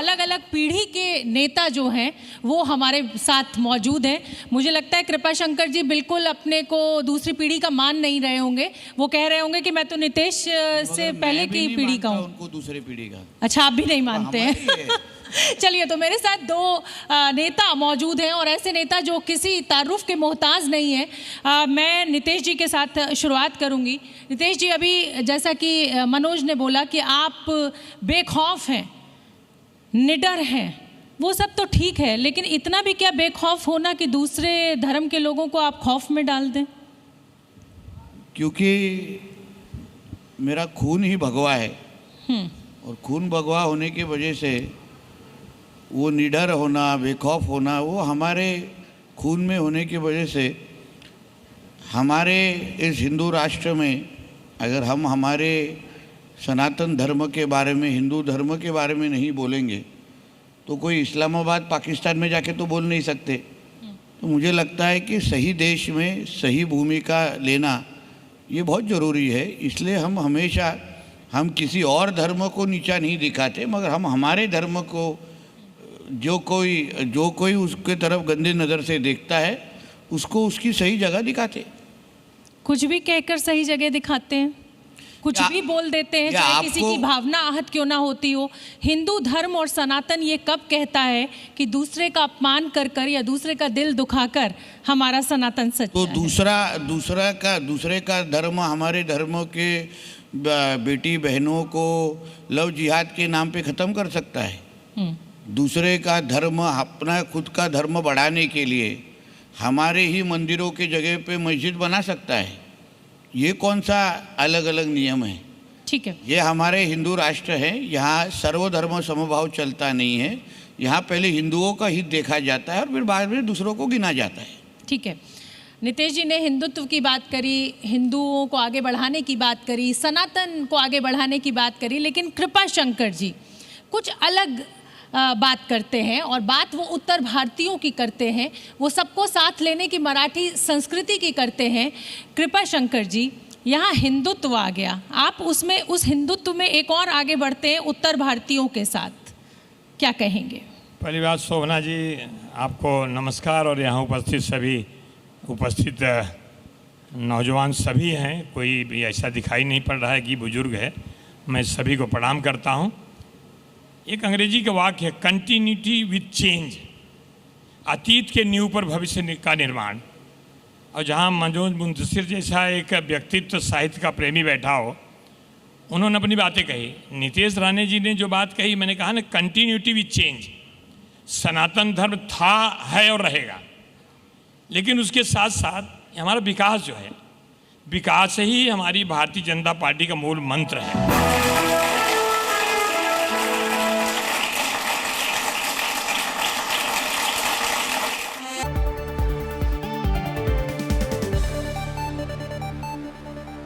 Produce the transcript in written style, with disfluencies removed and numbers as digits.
अलग अलग पीढ़ी के नेता जो हैं वो हमारे साथ मौजूद हैं। मुझे लगता है कृपाशंकर जी बिल्कुल अपने को दूसरी पीढ़ी का मान नहीं रहे होंगे, वो कह रहे होंगे कि मैं तो नितेश से पहले की पीढ़ी का हूँ। उनको दूसरी पीढ़ी का। अच्छा, आप भी नहीं मानते हैं? चलिए, तो मेरे साथ दो नेता मौजूद हैं और ऐसे नेता जो किसी तारुफ के मोहताज नहीं है। मैं नितेश जी के साथ शुरुआत करूंगी। नितेश जी, अभी जैसा कि मनोज ने बोला कि आप बेखौफ हैं, निडर हैं, वो सब तो ठीक है, लेकिन इतना भी क्या बेखौफ होना कि दूसरे धर्म के लोगों को आप खौफ में डाल दें? क्योंकि मेरा खून ही भगवा है और खून भगवा होने की वजह से वो निडर होना, बेखौफ होना, वो हमारे खून में होने की वजह से हमारे इस हिंदू राष्ट्र में अगर हम हमारे सनातन धर्म के बारे में, हिंदू धर्म के बारे में नहीं बोलेंगे तो कोई इस्लामाबाद पाकिस्तान में जाके तो बोल नहीं सकते। तो मुझे लगता है कि सही देश में सही भूमिका लेना ये बहुत ज़रूरी है। इसलिए हम हमेशा किसी और धर्म को नीचा नहीं दिखाते, मगर हम हमारे धर्म को जो कोई उसके तरफ गंदी नज़र से देखता है उसको उसकी सही जगह दिखाते। कुछ भी कहकर सही जगह दिखाते हैं, कुछ भी बोल देते हैं, चाहे किसी की भावना आहत क्यों ना होती हो। हिंदू धर्म और सनातन ये कब कहता है कि दूसरे का अपमान कर कर या दूसरे का दिल दुखाकर हमारा सनातन सच्चा तो है? दूसरे का धर्म हमारे धर्म के बेटी बहनों को लव जिहाद के नाम पे ख़त्म कर सकता है। दूसरे का धर्म, अपना खुद का धर्म बढ़ाने के लिए हमारे ही मंदिरों के जगह पे मस्जिद बना सकता है। ये कौन सा अलग अलग नियम है? ठीक है, ये हमारे हिंदू राष्ट्र है, यहाँ सर्वधर्म समभाव चलता नहीं है। यहाँ पहले हिंदुओं का हित देखा जाता है और फिर बाद में दूसरों को गिना जाता है। ठीक है, नितेश जी ने हिंदुत्व की बात करी, हिंदुओं को आगे बढ़ाने की बात करी, सनातन को आगे बढ़ाने की बात करी, लेकिन कृपाशंकर जी कुछ अलग बात करते हैं और बात वो उत्तर भारतीयों की करते हैं, वो सबको साथ लेने की मराठी संस्कृति की करते हैं। कृपाशंकर जी, यहाँ हिंदुत्व आ गया, आप उसमें उस हिंदुत्व में एक और आगे बढ़ते हैं उत्तर भारतीयों के साथ, क्या कहेंगे? पहली बात शोभना जी, आपको नमस्कार और यहाँ उपस्थित नौजवान सभी हैं, कोई भी ऐसा दिखाई नहीं पड़ रहा है कि बुजुर्ग है। मैं सभी को प्रणाम करता हूँ। एक अंग्रेजी का वाक्य है, कंटिन्यूटी विथ चेंज, अतीत के नींव पर भविष्य का निर्माण। और जहाँ मनोज मुंतशिर जैसा एक व्यक्तित्व साहित्य का प्रेमी बैठा हो, उन्होंने अपनी बातें कही। नितेश राणे जी ने जो बात कही, मैंने कहा ना, कंटिन्यूटी विथ चेंज। सनातन धर्म था, है और रहेगा, लेकिन उसके साथ साथ हमारा विकास जो है, विकास ही हमारी भारतीय जनता पार्टी का मूल मंत्र है।